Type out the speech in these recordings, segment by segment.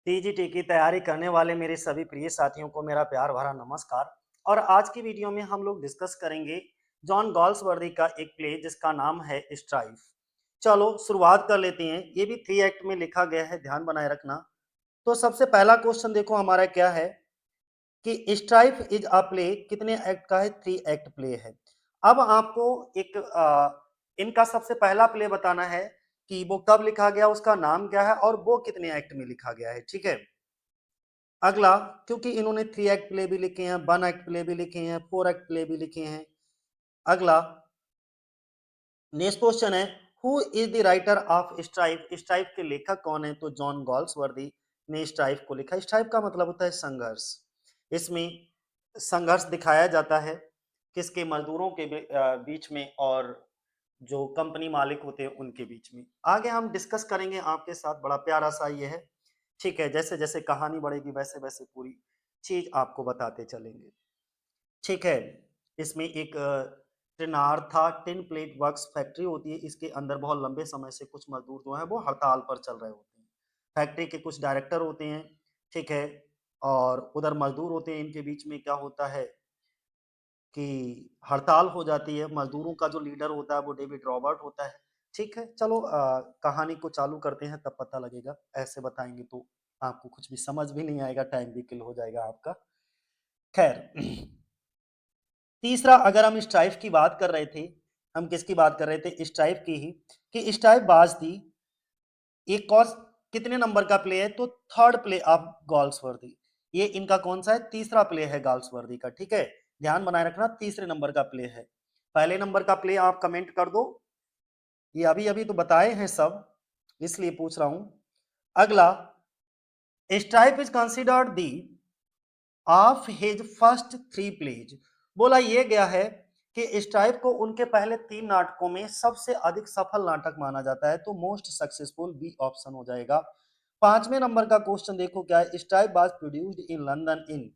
TGT की तैयारी करने वाले मेरे सभी प्रिय साथियों को मेरा प्यार भरा नमस्कार। और आज की वीडियो में हम लोग डिस्कस करेंगे जॉन गॉल्सवर्दी का एक प्ले जिसका नाम है स्ट्राइफ। चलो शुरुआत कर लेते हैं। ये भी 3 एक्ट में लिखा गया है, ध्यान बनाए रखना। तो सबसे पहला क्वेश्चन देखो हमारा क्या है कि स्ट्राइफ इज अ प्ले कितने एक्ट का है? 3 एक्ट प्ले है। अब आपको एक इनका सबसे पहला प्ले बताना है कि वो कब लिखा गया, उसका नाम क्या है और वो कितने एक्ट में लिखा गया है। ठीक है। अगला, क्योंकि इन्होंने 3 एक्ट प्ले भी लिखे हैं, 1 एक्ट प्ले भी लिखे हैं, 4 एक्ट प्ले भी लिखे हैं। अगला नेक्स्ट क्वेश्चन है, who is the writer of strife? Strife के लेखक कौन है? तो जॉन गॉल्सवर्दी ने स्ट्राइफ को लिखा। स्ट्राइफ का मतलब होता है संघर्ष। इसमें संघर्ष दिखाया जाता है किसके? मजदूरों के बीच में और जो कंपनी मालिक होते हैं उनके बीच में। आगे हम डिस्कस करेंगे आपके साथ। बड़ा प्यारा सा ये है। ठीक है, जैसे जैसे कहानी बढ़ेगी वैसे वैसे पूरी चीज आपको बताते चलेंगे। ठीक है। इसमें एक टिनार था, टिन प्लेट वर्क्स फैक्ट्री होती है। इसके अंदर बहुत लंबे समय से कुछ मजदूर जो है वो हड़ताल पर चल रहे होते हैं। फैक्ट्री के कुछ डायरेक्टर होते हैं, ठीक है, और उधर मजदूर होते हैं। इनके बीच में क्या होता है कि हड़ताल हो जाती है। मजदूरों का जो लीडर होता है वो डेविड रॉबर्ट होता है। ठीक है, चलो कहानी को चालू करते हैं, तब पता लगेगा। ऐसे बताएंगे तो आपको कुछ भी समझ भी नहीं आएगा, टाइम भी किल हो जाएगा आपका। खैर, तीसरा, अगर हम स्ट्राइफ की बात कर रहे थे, हम किसकी बात कर रहे थे? स्ट्राइफ की ही, कि स्ट्राइफ बाज थी एक और कितने नंबर का प्ले है? तो थर्ड प्ले ऑफ गॉल्सवर्दी। ये इनका कौन सा है? तीसरा प्ले है गॉल्सवर्दी का। ठीक है, ध्यान बनाए रखना, तीसरे नंबर का प्ले है। पहले नंबर का प्ले आप कमेंट कर दो। ये अभी अभी तो बताए हैं सब, इसलिए पूछ रहा हूं। अगला, strife is considered the of his first 3 plays. बोला ये गया है कि स्ट्राइफ को उनके पहले 3 नाटकों में सबसे अधिक सफल नाटक माना जाता है। तो मोस्ट सक्सेसफुल बी ऑप्शन हो जाएगा। 5वें नंबर का क्वेश्चन देखो क्या है? Strife was produced in London इन।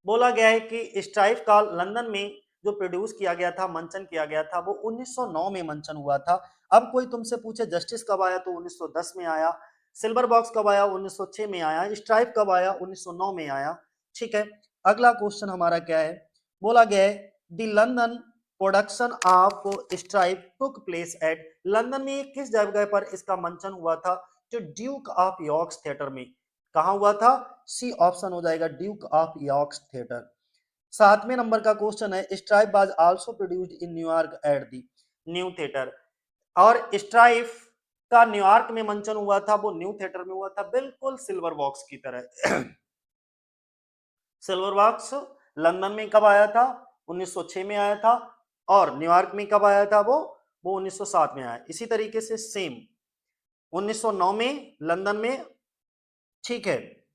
बोला गया है कि स्ट्राइफ का लंदन में जो प्रोड्यूस किया गया था, मंचन किया गया था, वो 1909 में मंचन हुआ था। अब कोई तुमसे पूछे जस्टिस कब आया, तो 1910 में आया। सिल्वर बॉक्स कब आया? 1906 में आया। स्ट्राइफ कब आया? 1909 में आया। ठीक है। अगला क्वेश्चन हमारा क्या है? बोला गया है the London production of strife took place at. London में किस जगह पर इसका मंचन हुआ था? जो ड्यूक ऑफ यॉर्क्स थिएटर में। कहा हुआ था? सी ऑप्शन हो जाएगा, ड्यूक ऑफ यॉर्क्स थिएटर। 7वें नंबर का क्वेश्चन है, strife was also produced in New York at the new theatre. और स्ट्राइफ का न्यूयॉर्क में मंचन हुआ था, वो न्यू थिएटर में हुआ था, बिल्कुल सिल्वर बॉक्स की तरह। सिल्वर बॉक्स लंदन में कब आया था? 1906 में आया था। और न्यूयॉर्क में कब आया था? वो 1907 में आया। इसी तरीके से सेम 1909 में लंदन में, ठीक है,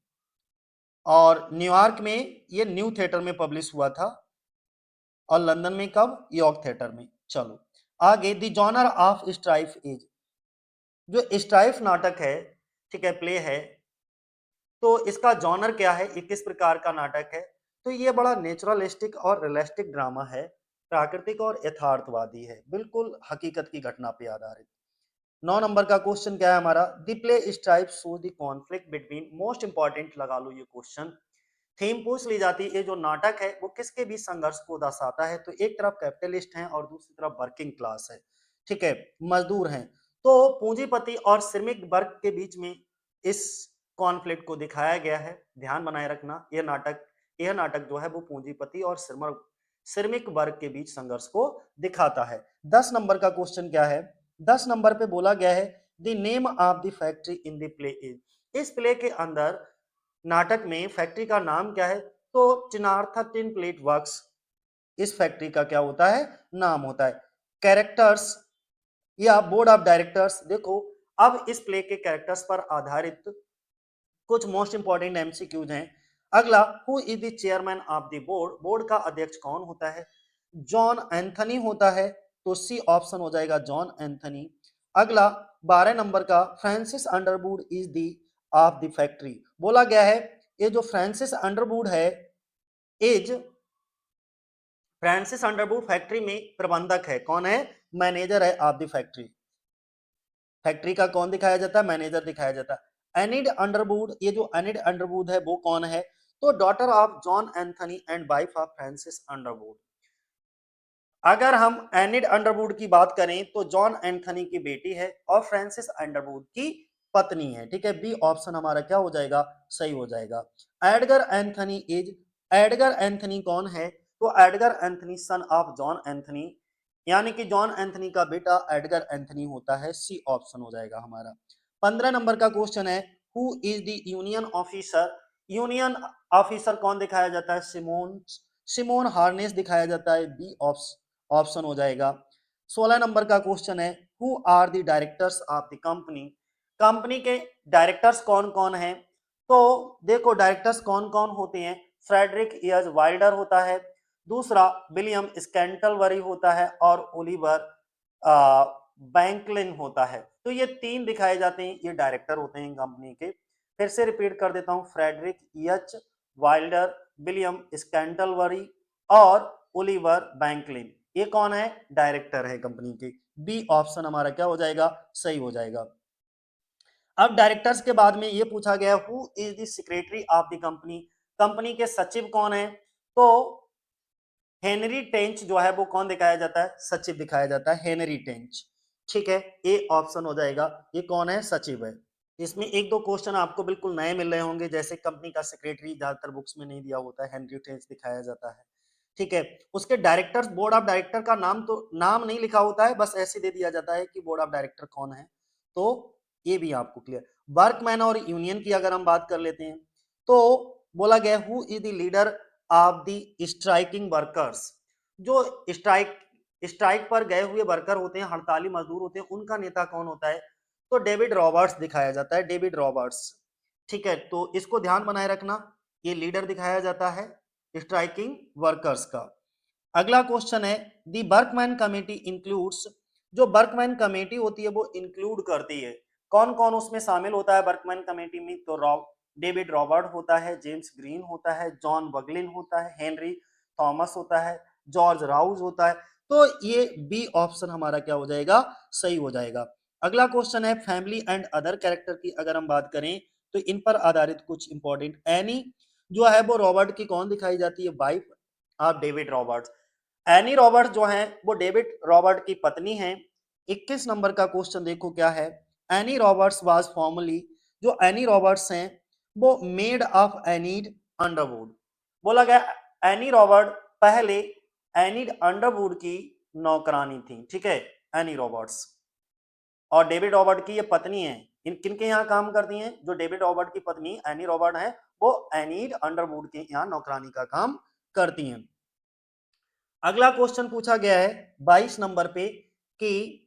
और न्यूयॉर्क में ये न्यू थिएटर में पब्लिश हुआ था। और लंदन में कब? यॉर्क थिएटर में। चलो आगे, the genre of strife is. जो स्ट्राइफ नाटक है, ठीक है, प्ले है, तो इसका जॉनर क्या है? ये किस प्रकार का नाटक है? तो ये बड़ा नेचुरलिस्टिक और रियलिस्टिक ड्रामा है, प्राकृतिक और यथार्थवादी है, बिल्कुल हकीकत की घटना पे आधारित। 9 नंबर का क्वेश्चन क्या है हमारा? The play strife show the conflict between. Most important लगा लो ये क्वेश्चन। थीम पूछ ली जाती है, ये जो नाटक है वो किसके बीच संघर्ष को दर्शाता है? तो एक तरफ कैपिटलिस्ट हैं और दूसरी तरफ वर्किंग क्लास है, ठीक है, मजदूर हैं। तो पूंजीपति और श्रमिक वर्ग के बीच में इस कॉन्फ्लिक्ट को दिखाया गया है। ध्यान बनाए रखना, यह नाटक जो है वो पूंजीपति और श्रमिक वर्ग के बीच संघर्ष को दिखाता है। 10 नंबर का क्वेश्चन क्या है? 10 नंबर पे बोला गया है the name of the factory in the play is. इस प्ले के अंदर, नाटक में, फैक्ट्री का नाम क्या है? तो चिनार्था टिन प्लेट वर्क्स इस फैक्ट्री का क्या होता है? नाम होता है। कैरेक्टर्स या बोर्ड ऑफ डायरेक्टर्स देखो। अब इस प्ले के कैरेक्टर्स पर आधारित कुछ मोस्ट इंपॉर्टेंट एमसीक्यूज हैं। अगला, who is the chairman of the board? Board का अध्यक्ष कौन होता है? जॉन एंथनी होता है। तो सी ऑप्शन हो जाएगा, जॉन एंथनी। अगला 12 नंबर का, Francis Underwood is the of the factory. बोला गया है ये जो फ्रांसिस अंडरवुड है, इज फ्रांसिस अंडरवुड फैक्ट्री में प्रबंधक है। कौन है? मैनेजर है ऑफ द फैक्ट्री। फैक्ट्री का कौन दिखाया जाता है? मैनेजर दिखाया जाता है। एनिड अंडरवुड, ये जो एनिड अंडरवुड है वो कौन है? तो daughter of John Anthony and wife of Francis Underwood. अगर हम एनिड अंडरवुड की बात करें तो जॉन एंथनी की बेटी है और फ्रांसिस अंडरवुड की पत्नी है। ठीक है, बी ऑप्शन हमारा क्या हो जाएगा? सही हो जाएगा। Edgar Anthony is, Edgar Anthony कौन है? तो Edgar Anthony son of John Anthony, यानी कि जॉन एंथनी का बेटा एडगर एंथनी होता है। सी ऑप्शन हो जाएगा हमारा। 15 नंबर का क्वेश्चन है, who is the union officer? Union officer कौन दिखाया जाता है? सिमोन, सिमोन हार्नेस दिखाया जाता है। बी ऑप्शन हो जाएगा। 16 नंबर का क्वेश्चन है, who are the directors of the company? Company के डायरेक्टर्स कौन कौन हैं? तो देखो डायरेक्टर्स कौन कौन होते हैं। फ्रेडरिक एज वाइल्डर होता है, दूसरा विलियम स्कैंटलबरी होता है और ओलिवर बैंकलिन होता है। तो ये तीन दिखाए जाते हैं, ये डायरेक्टर होते हैं कंपनी के। फिर से रिपीट कर देता हूं, Frederick H Wilder, William Scantlebury और ओलिवर बैंकलिन, ये कौन है? डायरेक्टर है कंपनी के। बी ऑप्शन हमारा क्या हो जाएगा? सही हो जाएगा। अब डायरेक्टर्स के बाद में ये पूछा गया, who is the secretary of the company? Company के सचिव कौन है? तो हेनरी टेंच जो है वो कौन दिखाया जाता है? सचिव दिखाया जाता है, हेनरी टेंच। ठीक है, ए ऑप्शन हो जाएगा। ये कौन है? सचिव है। इसमें एक दो क्वेश्चन आपको बिल्कुल नए मिल रहे होंगे, जैसे कंपनी का सेक्रेटरी ज्यादातर बुक्स में नहीं दिया होता है, हेनरी टेंच दिखाया जाता है। ठीक है, उसके डायरेक्टर्स, बोर्ड ऑफ डायरेक्टर का नाम तो नाम नहीं लिखा होता है, बस ऐसे दे दिया जाता है कि बोर्ड ऑफ डायरेक्टर कौन है। तो ये भी आपको क्लियर। वर्कमैन और यूनियन की अगर हम बात कर लेते हैं तो बोला गया, who is the leader of the striking workers? जो स्ट्राइक पर गए हुए वर्कर होते हैं, हड़ताली मजदूर होते हैं, उनका नेता कौन होता है? तो डेविड रॉबर्ट्स दिखाया जाता है, डेविड रॉबर्ट्स। ठीक है, तो इसको ध्यान बनाए रखना, ये लीडर दिखाया जाता है स्ट्राइकिंग वर्कर्स का। अगला क्वेश्चन है, दी वर्कमैन कमेटी इंक्लूड्स? जो वर्कमैन कमेटी होती है वो इंक्लूड करती है कौन कौन उसमें शामिल होता है वर्कमैन कमेटी में? तो डेविड रॉबर्ट होता है, जेम्स ग्रीन होता है, जॉन बगलिन होता है, हेनरी थॉमस होता है, जॉर्ज राउज होता है। तो ये बी ऑप्शन हमारा क्या हो जाएगा? सही हो जाएगा। अगला क्वेश्चन है, फैमिली एंड अदर कैरेक्टर की अगर हम बात करें तो इन पर आधारित कुछ इंपॉर्टेंट। एनी जो है वो रॉबर्ट की कौन दिखाई जाती है? Wife of David Roberts. Any Roberts जो है वो डेविड रॉबर्ट की पत्नी है। 21 नंबर का क्वेश्चन देखो क्या है, एनी रॉबर्ट्स वाज फॉर्मली, जो एनी रॉबर्ट्स हैं वो मेड ऑफ एनीड अंडरवुड। बोला गया एनी रॉबर्ट पहले एनीड अंडरवुड की नौकरानी थी। ठीक है, एनी रॉबर्ट्स, और डेविड रॉबर्ट की ये पत्नी है। इन किनके यहाँ काम करती हैं? जो डेविड रॉबर्ट की पत्नी एनी रॉबर्ट है वो एनीड अंडरवुड के यहाँ नौकरानी का काम करती हैं। अगला क्वेश्चन पूछा गया है 22 नंबर पे कि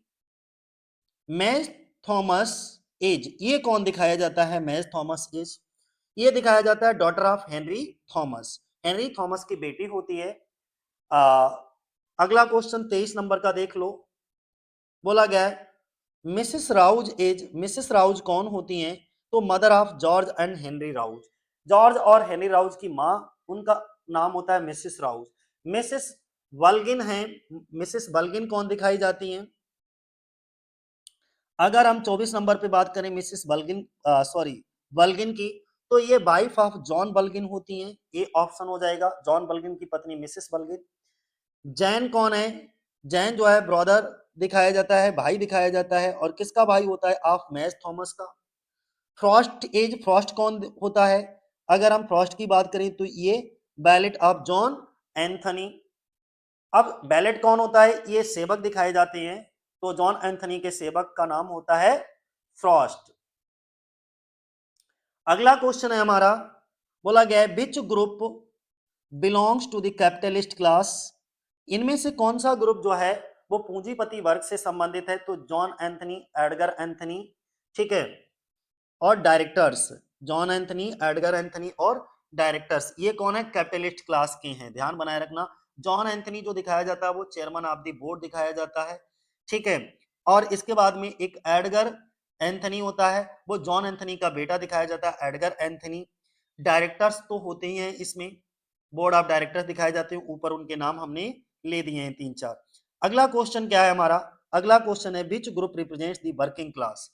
मैज थॉमस एज, ये कौन दिखाया जाता है? मैज थॉमस एज, ये दिखाया जाता है daughter of Henry Thomas, Henry Thomas की बेटी होती है। आ, अगला क्वेश्चन 23 नंबर का देख लो। बोला गया है Mrs Rous as, Mrs Rous कौन होती हैं? तो mother of George and Henry Rous, George और हेनरी राउज की माँ, उनका नाम होता है मिसेस राउज। मिसेस बल्गिन है, मिसेस बल्गिन कौन दिखाई जाती हैं? अगर हम 24 नंबर पे बात करें मिसेस बल्गिन, सॉरी बल्गिन की, तो ये वाइफ ऑफ जॉन बल्गिन होती हैं। ये ऑप्शन हो जाएगा, जॉन बल्गिन की पत्नी मिसेस बल्गिन। जैन कौन है? जैन जो है ब्रदर दिखाया जाता है, भाई दिखाया जाता है, और किसका भाई होता है? ऑफ मैज थॉमस का। फ्रॉस्ट एज, फ्रॉस्ट कौन होता है? अगर हम फ्रॉस्ट की बात करें तो ये बैलेट ऑफ जॉन एंथनी। अब बैलेट कौन होता है? ये सेवक दिखाए जाते हैं, तो जॉन एंथनी के सेवक का नाम होता है फ्रॉस्ट। अगला क्वेश्चन है हमारा, बोला गया है which group belongs to the capitalist class? इनमें से कौन सा ग्रुप जो है वो पूंजीपति वर्ग से संबंधित है? तो जॉन एंथनी, एडगर एंथनी, ठीक है, और directors, John Anthony, Edgar Anthony और डायरेक्टर्स, ये कौन है? कैपिटलिस्ट क्लास के हैं, ध्यान बनाए रखना। जॉन एंथनी जो दिखाया जाता है वो चेयरमैन ऑफ द बोर्ड दिखाया जाता है। ठीक है, और इसके बाद में एक एडगर एंथनी होता है, वो जॉन एंथनी का बेटा दिखाया जाता है, एडगर एंथनी। डायरेक्टर्स तो होते ही हैं इसमें, बोर्ड ऑफ डायरेक्टर्स दिखाए जाते हैं, ऊपर उनके नाम हमने ले दिए हैं 3-4। अगला क्वेश्चन क्या है हमारा? अगला क्वेश्चन है which group represents the working class?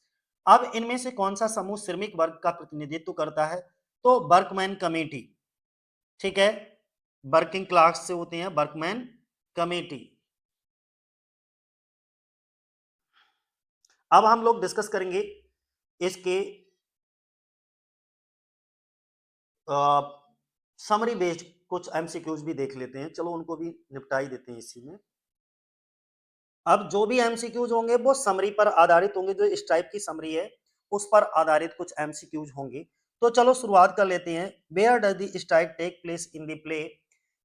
अब इनमें से कौन सा समूह श्रमिक वर्ग का प्रतिनिधित्व करता है? तो वर्कमैन कमेटी, ठीक है, वर्किंग क्लास से होते हैं वर्कमैन कमेटी। अब हम लोग डिस्कस करेंगे इसके समरी बेस्ड कुछ एमसीक्यूज भी देख लेते हैं, चलो उनको भी निपटा ही देते हैं इसी में। अब जो भी एमसीक्यूज होंगे वो समरी पर आधारित होंगे, जो इस टाइप की समरी है उस पर आधारित कुछ एमसीक्यूज होंगे। तो चलो शुरुआत कर लेते हैं। Where does the strike take place in the play,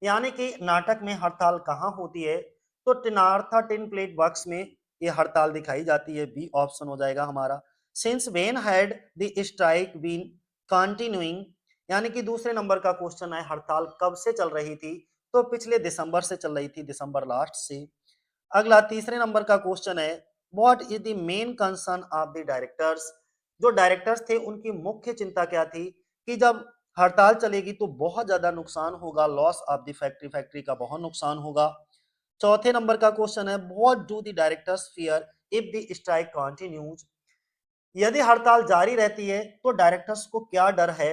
यानी कि नाटक में हड़ताल कहाँ होती है? तो टिनार्था टिन प्लेट वर्क्स में ये हड़ताल दिखाई जाती है, बी ऑप्शन हो जाएगा हमारा। Since when had the strike been continuing, यानी कि दूसरे नंबर का क्वेश्चन है हड़ताल कब से चल रही थी? तो पिछले दिसंबर से चल रही थी, दिसंबर लास्ट से। अगला तीसरे नंबर का क्वेश्चन है what is the main concern of the directors, जो डायरेक्टर्स थे उनकी मुख्य चिंता क्या थी कि जब हड़ताल चलेगी तो बहुत ज्यादा नुकसान होगा, loss of the factory, factory का बहुत नुकसान होगा। चौथे नंबर का क्वेश्चन है what do the directors fear if the strike continues, यदि हड़ताल जारी रहती है तो डायरेक्टर्स को क्या डर है,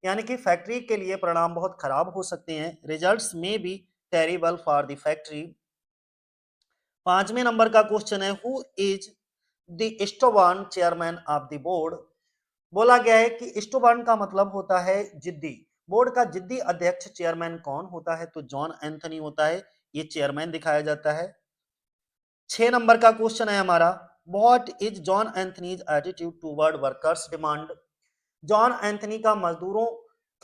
यानी कि फैक्ट्री के लिए परिणाम बहुत खराब हो सकते हैं, रिजल्ट्स में be terrible for the factory. पांचवें नंबर का क्वेश्चन है who is the Stobarn chairman of the board, बोला गया है कि स्टोबार्न का मतलब होता है जिद्दी, बोर्ड का जिद्दी अध्यक्ष चेयरमैन कौन होता है? तो जॉन एंथनी होता है, ये चेयरमैन दिखाया जाता है। 6 नंबर का क्वेश्चन है हमारा what is John Anthony's attitude toward workers demand, John Anthony का मजदूरों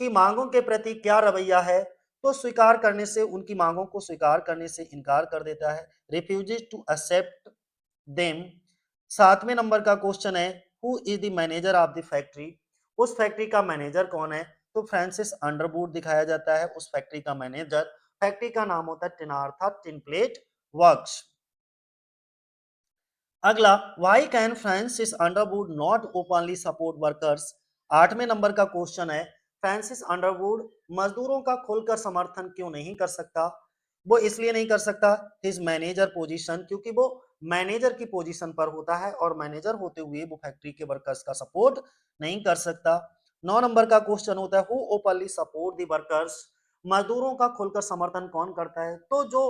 की मांगों के प्रति क्या रवैया है? तो स्वीकार करने से, उनकी मांगों को स्वीकार करने से इनकार कर देता है, रिफ्यूजेस टू एक्सेप्ट देम। 7वें नंबर का क्वेश्चन है who is the manager of the factory, उस फैक्ट्री का मैनेजर कौन है? तो फ्रांसिस अंडरवुड दिखाया जाता है उस फैक्ट्री का मैनेजर, फैक्ट्री का नाम होता है टिनार्था टिन प्लेट वर्क्स। अगला why can Francis Underwood not openly support workers, 8वें नंबर का क्वेश्चन है फ्रांसिस अंडरवुड मजदूरों का खुलकर समर्थन क्यों नहीं कर सकता? वो इसलिए नहीं कर सकता हिज मैनेजर पोजीशन, क्योंकि वो मैनेजर की पोजीशन पर होता है और मैनेजर होते हुए वो फैक्ट्री के वर्कर्स का सपोर्ट नहीं कर सकता। 9 नंबर का क्वेश्चन होता है who openly support the workers, मजदूरों का खुलकर समर्थन कौन करता है? तो जो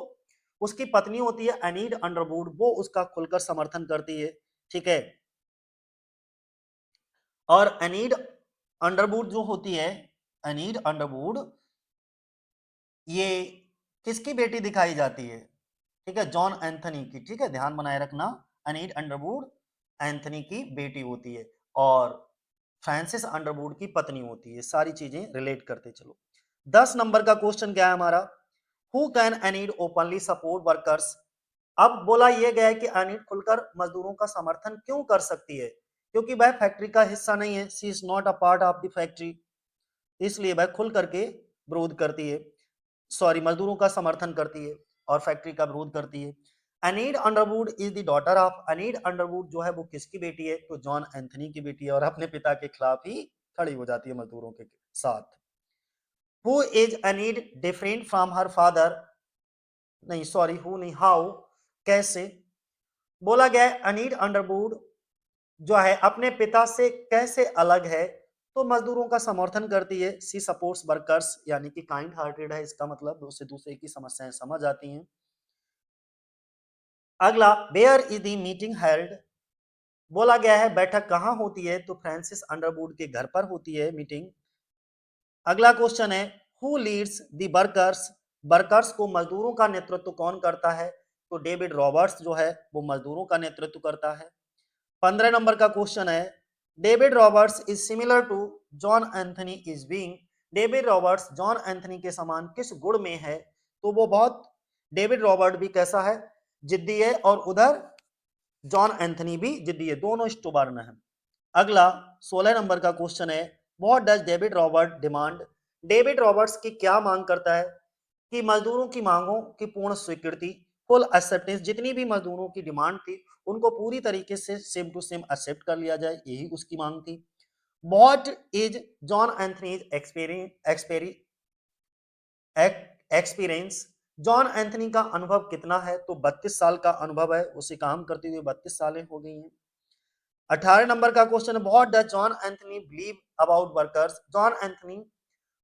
उसकी पत्नी होती है एनीड अंडरवुड, वो उसका खुलकर समर्थन करती है, ठीक है। और एनीड अंडरवुड जो होती है, एनीड अंडरवुड ये किसकी बेटी दिखाई जाती है? ठीक है, जॉन एंथनी की, ठीक है, ध्यान बनाए रखना, एनीड अंडरवुड एंथनी की बेटी होती है और फ्रांसिस अंडरवुड की पत्नी होती है, सारी चीजें रिलेट करते चलो। 10 नंबर का क्वेश्चन क्या है हमारा who can एनीड openly support workers, अब बोला यह गया है कि अनिट खुलकर मजदूरों का समर्थन क्यों कर सकती है? क्योंकि वह फैक्ट्री का हिस्सा नहीं है, she is not a part of the factory, इसलिए वह खुल करके विरोध करती है, सॉरी मजदूरों का समर्थन करती है और फैक्ट्री का विरोध करती है। Enid Underwood is the daughter of, Enid Underwood जो है वो किसकी बेटी है? तो जॉन एंथनी की बेटी है और अपने पिता के खिलाफ ही खड़ी हो जाती है मजदूरों के साथ। Who is Enid different from her father, नहीं सॉरी हु नहीं, हाउ, कैसे, बोला गया है अनीड अंडरवुड जो है अपने पिता से कैसे अलग है? तो मजदूरों का समर्थन करती है, सी सपोर्ट्स वर्कर्स, यानी कि काइंड हार्टेड है, इसका मतलब उसे दूसरे की समस्याएं समझ आती हैं। अगला where is the meeting held, बोला गया है बैठक कहाँ होती है? तो फ्रांसिस अंडरवुड के घर पर होती है मीटिंग। अगला क्वेश्चन है who leads the workers, workers को मजदूरों का नेतृत्व कौन करता है? तो डेविड रॉबर्ट्स जो है वो मजदूरों का नेतृत्व करता है। 15 नंबर का क्वेश्चन है David Roberts is similar to John Anthony is being, David Roberts John Anthony के समान किस गुण में है? तो वो बहुत, डेविड रॉबर्ट भी कैसा है? जिद्दी है, और उधर जॉन एंथनी भी जिद्दी है, दोनों स्टोबर्न है। अगला 16 नंबर का क्वेश्चन है what does David Robert demand, David Roberts की क्या मांग करता है? कि मजदूरों की मांगों की पूर्ण स्वीकृति, फुल एक्सेप्टेंस, जितनी भी मजदूरों की डिमांड थी उनको पूरी तरीके से सेम टू सेम एक्सेप्ट कर लिया जाए, यही उसकी मांग थी। What is John Anthony's experience, John Anthony का अनुभव कितना है? तो 32 साल का अनुभव है, उसे काम करते हुए 32 सालें हो गई हैं। 18 नंबर का क्वेश्चन है, what does John Anthony believe about workers. John Anthony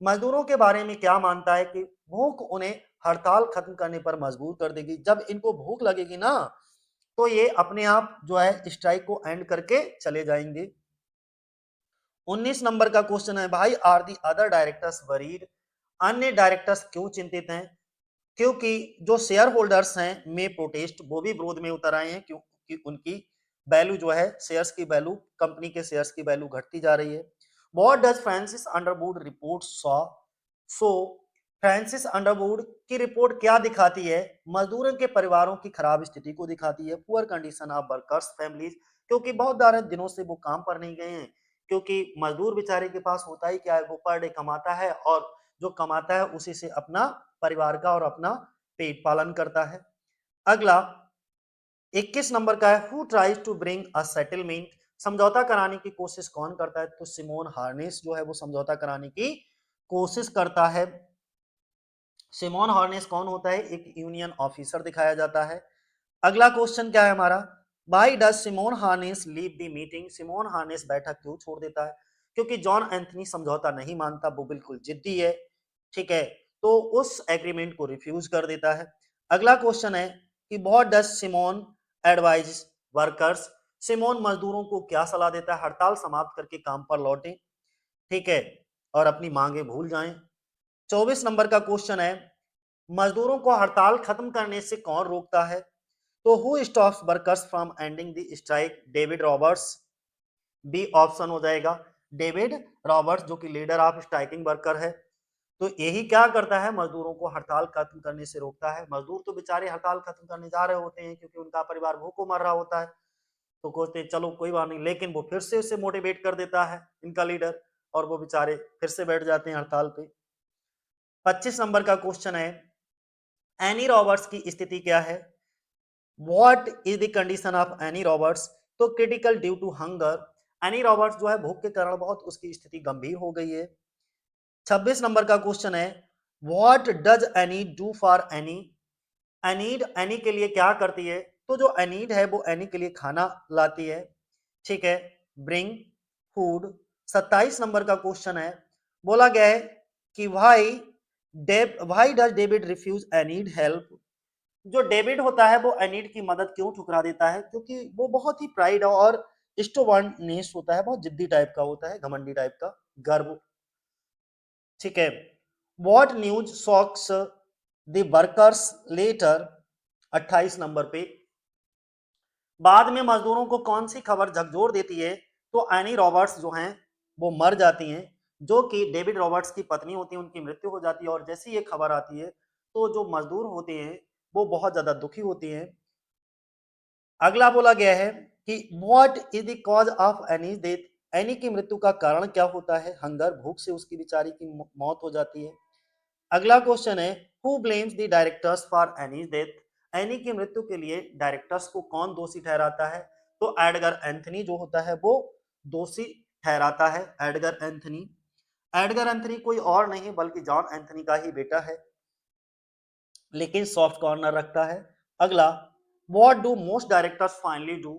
मजदूरों के बारे में क्या मानता है कि भूख उन्हें हड़ताल खत्म करने पर मजबूर कर देगी। जब इनको भूख लगेगी ना तो ये अपने आप जो है स्ट्राइक को एंड करके चले जाएंगे। 19 नंबर का क्वेश्चन है, भाई are the other directors worried. अन्य डायरेक्टर्स क्यों चिंतित हैं? क्योंकि जो शेयर होल्डर्स हैं में प्रोटेस्ट, वो भी विरोध में उतर आए हैं क्योंकि उनकी वैल्यू जो है, शेयर्स की वैल्यू, कंपनी के शेयर्स की वैल्यू घटती जा रही है। What does Francis Underwood report saw. So Francis Underwood की रिपोर्ट क्या दिखाती है? मजदूरों के परिवारों की खराब स्थिति को दिखाती है, poor condition of workers families, क्योंकि बहुत सारे दिनों से वो काम पर नहीं गए हैं। क्योंकि मजदूर बेचारे के पास होता ही क्या है, वो पर डे कमाता है और जो कमाता है उसी से अपना परिवार का और अपना पेट पालन करता है। अगला 21 नंबर का है, who tries to bring a settlement. समझौता कराने की कोशिश कौन करता है? तो सिमोन हार्नेस जो है वो समझौता कराने की कोशिश करता है। सिमोन हार्नेस कौन होता है? एक यूनियन ऑफिसर दिखाया जाता है। अगला क्वेश्चन क्या है हमारा, why does Simon Harness leave the meeting. Simon Harness बैठक क्यों छोड़ देता है? क्योंकि जॉन एंथनी समझौता नहीं मानता, वो बिल्कुल जिद्दी है, ठीक है, तो उस एग्रीमेंट को रिफ्यूज कर देता है। अगला क्वेश्चन है कि what does Simon advise workers. Simon मजदूरों को क्या सलाह देता है? हड़ताल समाप्त करके काम पर लौटें, ठीक है, और अपनी मांगे भूल जाएं। 24 नंबर का क्वेश्चन है, मजदूरों को हड़ताल खत्म करने से कौन रोकता है? तो who stops workers from ending the strike. David Roberts, B option हो जाएगा। डेविड रॉबर्ट्स जो कि लीडर ऑफ स्ट्राइकिंग वर्कर है, तो यही क्या करता है, मजदूरों को हड़ताल खत्म करने से रोकता है। मजदूर तो बेचारे हड़ताल खत्म करने जा रहे होते हैं क्योंकि उनका परिवार भूखों मर रहा होता है, तो कहते हैं चलो कोई बात नहीं, लेकिन वो फिर से उसे मोटिवेट कर देता है इनका लीडर, और वो बेचारे फिर से बैठ जाते हैं हड़ताल पे। 25 नंबर का क्वेश्चन है, एनी रॉबर्ट्स की स्थिति क्या है? What is the condition of Annie Roberts. तो critical due to hunger. Annie Roberts जो है भूख के कारण बहुत उसकी स्थिति गंभीर हो गई है। 26 नंबर का क्वेश्चन है, what does any do for any. एनीड any के लिए क्या करती है? तो जो एनीड है वो एनी के लिए खाना लाती है, ठीक है, ब्रिंग फूड। 27 नंबर का क्वेश्चन है, बोला गया है कि why does David refuse Enid help. जो डेविड होता है वो एनीड की मदद क्यों ठुकरा देता है? क्योंकि वो बहुत ही प्राइड और स्टोबर्नेस होता है, बहुत जिद्दी टाइप का होता है, घमंडी टाइप का, गर्व, ठीक है। What news shocks the workers later. 28 number पे, बाद में मजदूरों को कौन सी खबर झकझोर देती है? तो एनी रॉबर्ट्स जो हैं वो मर जाती हैं, जो कि डेविड रॉबर्ट्स की पत्नी होती है, उनकी मृत्यु हो जाती है, और जैसे ये खबर आती है तो जो मजदूर होते हैं वो बहुत ज्यादा दुखी होते हैं। अगला बोला गया है कि what is the cause of Annie's death. Any की मृत्यु का कारण क्या होता है? हंगर, भूख से उसकी बेचारी की मौत हो जाती है। अगला क्वेश्चन है, who blames the directors for Annie's death. Any की मृत्यु के लिए डायरेक्टर्स को कौन दोषी ठहराता है? तो एडगर एंथनी जो होता है वो दोषी ठहराता है, एडगर एंथनी। एडगर एंथनी कोई और नहीं बल्कि जॉन एंथनी का ही बेटा है, लेकिन सॉफ्ट कॉर्नर रखता है। अगला, what do most directors finally do.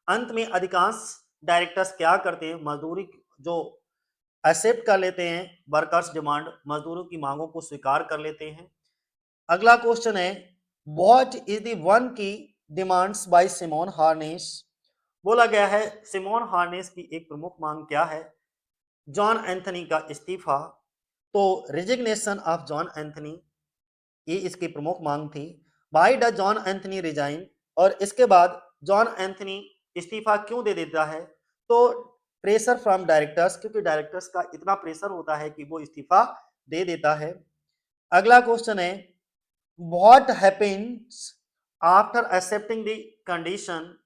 अंत में अधिकांश डायरेक्टर्स क्या करते हैं? मजदूरी जो एक्सेप्ट कर लेते हैं, वर्कर्स डिमांड, मजदूरों की मांगों को स्वीकार कर लेते हैं। अगला क्वेश्चन है, व्हाट इज द वन की डिमांड्स बाय सिमोन हार्नेस। बोला गया है सिमोन हार्नेस की एक प्रमुख मांग क्या है? जॉन एंथनी का इस्तीफा। तो रिजिग्नेशन ऑफ जॉन एंथनी, ये इसकी प्रमुख मांग थी। Why does John Anthony resign. और इसके बाद जॉन एंथनी इस्तीफा क्यों दे देता है? तो प्रेशर फ्रॉम डायरेक्टर्स, क्योंकि डायरेक्टर्स का इतना प्रेशर होता है कि वो इस्तीफा दे देता है। अगला क्वेश्चन है, what happens after accepting the condition.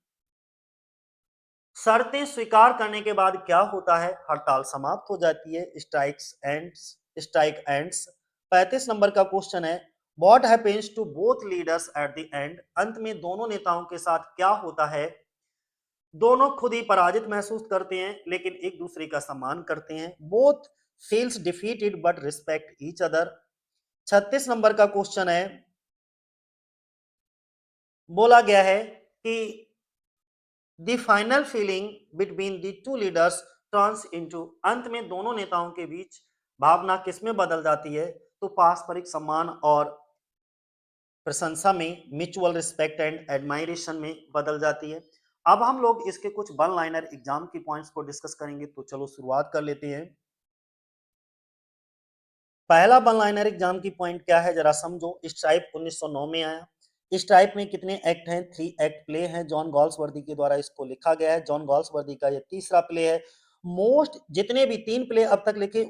शर्तें स्वीकार करने के बाद क्या होता है? हड़ताल समाप्त हो जाती है, स्ट्राइक एंड्स। 35 नंबर का क्वेश्चन है, what happens to both leaders at the end. अंत में दोनों नेताओं के साथ क्या होता है? दोनों खुद ही पराजित महसूस करते हैं लेकिन एक दूसरे का सम्मान करते हैं। Both feels defeated but respect each other. 36 number का क्वेश्चन है, बोला गया है कि the final feeling between the two leaders turns into, अंत में दोनों नेताओं के बीच भावना किसमें बदल जाती है? तो पारस्परिक सम्मान और प्रशंसा में, म्यूचुअल रिस्पेक्ट एंड एडमायरेशन में बदल जाती है। अब हम लोग इसके कुछ वन लाइनर एग्जाम की पॉइंट्स को डिस्कस करेंगे, तो चलो शुरुआत कर लेते हैं। पहला वन लाइनर एग्जाम की पॉइंट क्या है जरा समझो। स्ट्राइप 1909 में आया। स्ट्राइप में कितने एक्ट हैं? 3 एक्ट प्ले हैं। जॉन गॉल्सवर्दी के द्वारा इसको लिखा गया है। जॉन गॉल्सवर्दी का ये तीसरा प्ले है। मोस्ट जितने भी 3 प्ले अब तक लिखे,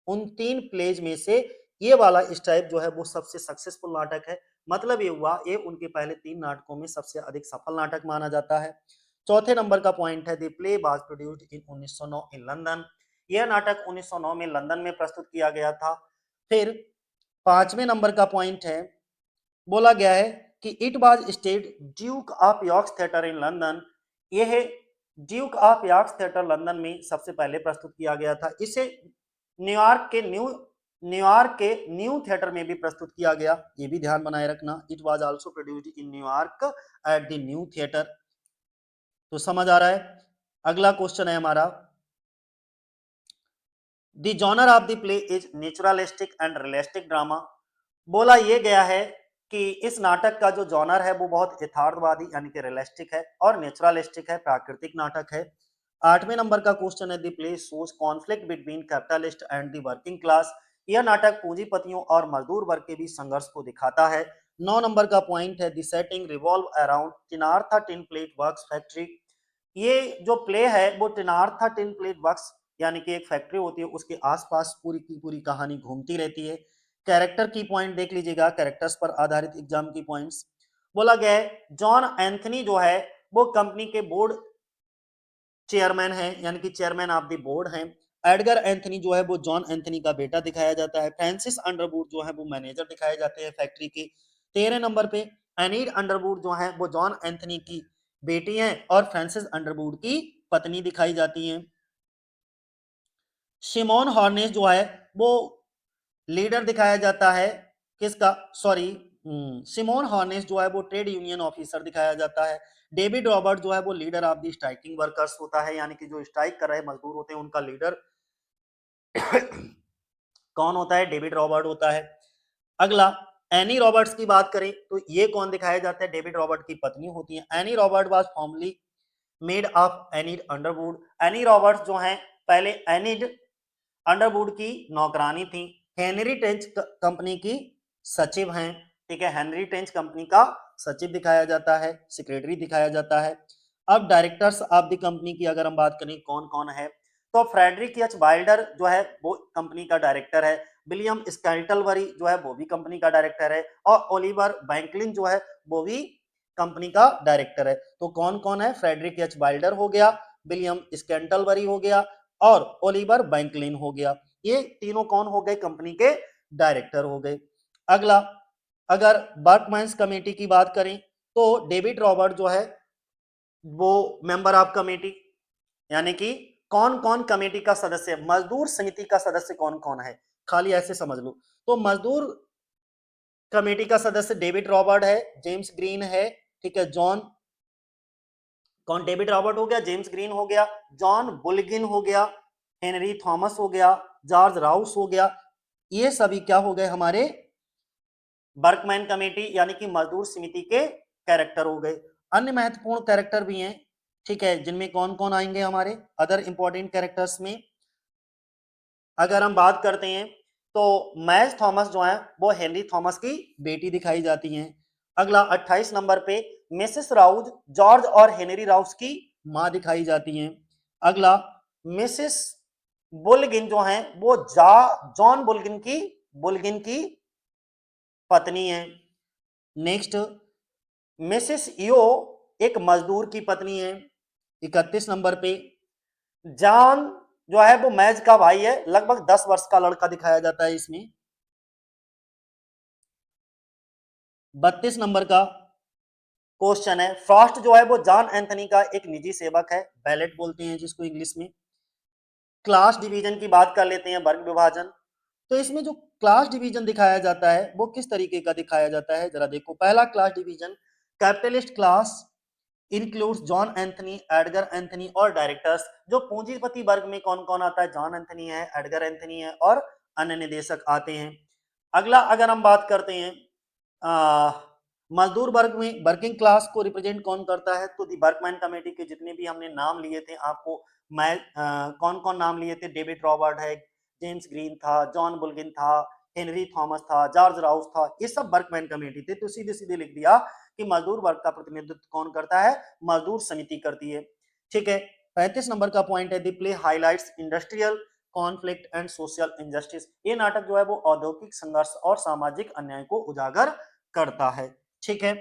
उन तीन प्लेज में से ये वाला स्ट्राइप जो है वो सबसे सक्सेसफुल नाटक है। मतलब ये हुआ ये उनके पहले 3 नाटकों में सबसे अधिक सफल नाटक माना जाता है। चौथे नंबर का पॉइंट है the play was produced in 1909 in London. यह नाटक 1909 में लंदन में प्रस्तुत किया गया था। फिर पांचवें नंबर का पॉइंट है, बोला गया है कि it was staged Duke of York theatre in London. यह Duke of York theatre London में सबसे पहले प्रस्तुत किया गया था। इसे न्यूयॉर्क के न्यू थिएटर में भी प्रस्तुत किया गया, ये भी ध्यान बनाए रखना। It was also produced in New York at the new theatre. तो समझ आ रहा है। अगला क्वेश्चन है हमारा, the genre of the play is naturalistic and realistic drama. बोला यह गया है कि इस नाटक का जो जॉनर है वो बहुत यथार्थवादी यानी कि रियलिस्टिक है और नेचुरलिस्टिक है, प्राकृतिक नाटक है। आठवें नंबर का क्वेश्चन है, the play shows conflict between capitalist and the working class. यह नाटक पूंजीपतियों और मजदूर वर्ग के बीच संघर्ष को दिखाता है। 9 नंबर का पॉइंट है, the setting revolve around Trenartha tin plate works factory. ये जो प्ले है वो टिनार्था टिन प्लेट वर्क्स यानी कि एक फैक्ट्री होती है, उसके आसपास पूरी की पूरी कहानी घूमती रहती है। कैरेक्टर की पॉइंट देख लीजिएगा, कैरेक्टर्स पर आधारित एग्जाम की पॉइंट्स। बोला गया है जॉन एंथनी जो है वो कंपनी के बोर्ड चेयरमैन है यानी कि चेयरमैन ऑफ द बोर्ड है। एडगर एंथनी जो है वो जॉन एंथनी का बेटा दिखाया जाता है। फ्रांसिस अंडरवुड जो है वो मैनेजर दिखाए जाते हैं फैक्ट्री के। 13 नंबर पे एनीड अंडरवुड जो है वो जॉन एंथनी की बेटी है और फ्रांसिस अंडरवुड की पत्नी दिखाई जाती है। शिमोन हॉर्नेस जो है वो लीडर दिखाया जाता है किसका, सॉरी, सिमोन हॉर्नेस जो है वो ट्रेड यूनियन ऑफिसर दिखाया जाता है। डेविड रॉबर्ट जो है वो leader of the striking workers होता है यानी कि जो स्ट्राइक कर रहे मजदूर होते हैं उनका लीडर कौन होता है? डेविड रॉबर्ट होता है। अगला, एनी रॉबर्ट्स की बात करें तो ये कौन दिखाया जाता है? डेविड रॉबर्ट की पत्नी होती है। Annie Robert was formerly maid of Enid Underwood. Annie Roberts जो हैं पहले एनिड अंडरवुड की नौकरानी थी। हेनरी टेंच कंपनी की सचिव हैं। ठीक है, हेनरी टेंच कंपनी का सचिव दिखाया जाता है, सेक्रेटरी दिखाया जाता है। अब डायरेक्टर्स ऑफ द कंपनी की अगर हम बात करें कौन कौन है, तो फ्रेडरिक एच वाइल्डर जो है वो कंपनी का डायरेक्टर है। विलियम स्केल्टलबरी जो है वो भी कंपनी का डायरेक्टर है और ओलिवर बैंकलिन जो है वो भी कंपनी का डायरेक्टर है। तो कौन कौन है? फ्रेडरिक एच वाइल्डर हो गया, विलियम स्केल्टलबरी हो गया और ओलिवर बैंकलिन हो गया। ये तीनों कौन हो गए? कंपनी के डायरेक्टर हो गए। अगला, अगर वर्कमैन्स कमेटी की बात करें तो डेविड रॉबर्ट जो है वो मेंबर ऑफ कमेटी यानी कि कौन कौन कमेटी का सदस्य, मजदूर समिति का सदस्य कौन कौन है, खाली ऐसे समझ लो। तो मजदूर कमेटी का सदस्य डेविड रॉबर्ट है, जेम्स ग्रीन है, ठीक है, जॉन, कौन? डेविड रॉबर्ट हो गया, जेम्स ग्रीन हो गया, जॉन बुलगिन हो गया, हेनरी थॉमस हो गया, जॉर्ज राउस हो गया। ये सभी क्या हो गए? हमारे वर्कमैन कमेटी यानी कि मजदूर समिति के कैरेक्टर हो गए। अन्य महत्वपूर्ण कैरेक्टर भी हैं, ठीक है, जिनमें कौन कौन आएंगे हमारे अदर इंपॉर्टेंट कैरेक्टर्स में? अगर हम बात करते हैं तो मैज थॉमस जो है वो हेनरी थॉमस की बेटी दिखाई जाती हैं। अगला 28 नंबर पे मिसेस राउज जॉर्ज और हेनरी राउस की मां दिखाई जाती हैं। अगला, मिसेस बुलगिन जो है वो जॉन बुलगिन की पत्नी है। नेक्स्ट, मिसेस यो एक मजदूर की पत्नी है। 31 नंबर पे जॉन जो है वो मैज का भाई है, लगभग 10 वर्ष का लड़का दिखाया जाता है इसमें। 32 नंबर का क्वेश्चन है, फ्रॉस्ट जो है वो जॉन एंथनी का एक निजी सेवक है, बैलेट बोलते हैं जिसको इंग्लिश में। क्लास डिवीजन की बात कर लेते हैं, वर्ग विभाजन। तो इसमें जो क्लास डिवीजन दिखाया जाता है वो किस तरीके का दिखाया जाता है जरा देखो। पहला class division, capitalist class includes John Anthony, Edgar Anthony और डायरेक्टर्स। जो पूंजीपति वर्ग में कौन कौन आता है, जॉन एंथनी है, एडगर एंथनी है और अन्य निदेशक आते हैं। अगला अगर हम बात करते हैं मजदूर वर्ग में वर्किंग क्लास को रिप्रेजेंट कौन करता है, तो दी वर्कमैन कमेटी के जितने भी हमने नाम लिए थे आपको, मैं कौन कौन नाम लिए थे, डेविड रॉबर्ट है, जेम्स ग्रीन था, जॉन बुल्गिन था, हेनरी थॉमस था, जॉर्ज राउस था, ये सब वर्कमैन कमेटी थे। तो सीधे सीधे लिख दिया कि मजदूर वर्ग का प्रतिनिधित्व कौन करता है, मजदूर समिति करती है। ठीक है, 35 नंबर का पॉइंट है, the play highlights industrial conflict and social injustice. ये नाटक जो है वो औद्योगिक संघर्ष और सामाजिक अन्याय को उजागर करता है। ठीक है,